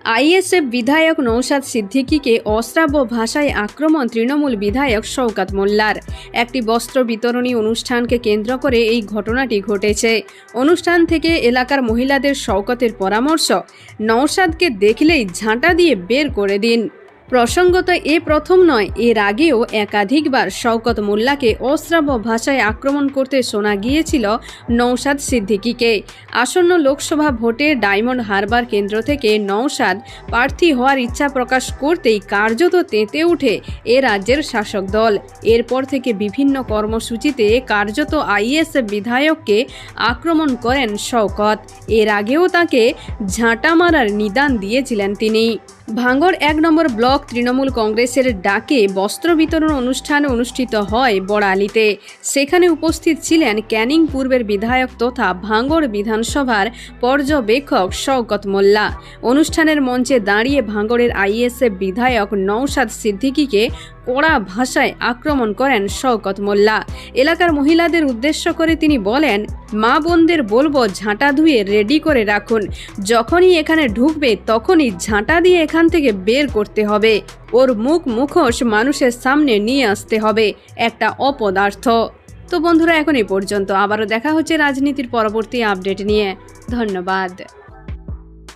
ISF বিধায়ক নওশাদ সিদ্দিকীকে অশ্রাব্য ভাষায় আক্রমণ তৃণমূল বিধায়ক শওকত মোল্লার। একটি বস্ত্র বিতরণী অনুষ্ঠানকে কেন্দ্র করে এই ঘটনাটি ঘটেছে। অনুষ্ঠান থেকে এলাকার মহিলাদের শওকতের পরামর্শ, নওশাদকে দেখলেই ঝাঁটা দিয়ে বের করে দিন। প্রসঙ্গত এ প্রথম নয়, এর আগেও একাধিকবার শওকত মোল্লাকে অশ্রাব্য ভাষায় আক্রমণ করতে শোনা গিয়েছিল নওশাদ সিদ্দিকীকে। আসন্ন লোকসভা ভোটে ডায়মন্ড হারবার কেন্দ্র থেকে নওশাদ প্রার্থী হওয়ার ইচ্ছা প্রকাশ করতেই কার্যত তেতে ওঠে এ রাজ্যের শাসক দল। এরপর থেকে বিভিন্ন কর্মসূচিতে কার্যত আইএসএফ বিধায়ককে আক্রমণ করেন শওকত। এর আগেও তাকে ঝাঁটা মারার নিদান দিয়েছিলেন তিনি। ভাঙড় ১ নম্বর ব্লক তৃণমূল কংগ্রেসের ডাকে বস্ত্র বিতরণ অনুষ্ঠান অনুষ্ঠিত হয় বড়ালিতে। সেখানে উপস্থিত ছিলেন ক্যানিং পূর্বের বিধায়ক তথা ভাঙড় বিধানসভার পর্যবেক্ষক শওকত মোল্লা। অনুষ্ঠানের মঞ্চে দাঁড়িয়ে ভাঙড়ের আইএসএফ বিধায়ক নওশাদ সিদ্দিকীকে কড়া ভাষায় আক্রমণ করেন শওকত মোল্লা। এলাকার মহিলাদের উদ্দেশ্য করে তিনি বলেন, মা বোনদের বলবো ঝাঁটা ধুয়ে রেডি করে রাখুন, যখনই এখানে ঢুকবে তখনই ঝাঁটা দিয়ে এখান থেকে বের করতে হবে। ওর মুখোশ মানুষের সামনে নিয়ে আসতে হবে, একটা অপদার্থ। তো বন্ধুরা, এখন এই পর্যন্ত। আবারও দেখা হচ্ছে রাজনীতির পরবর্তী আপডেট নিয়ে। ধন্যবাদ।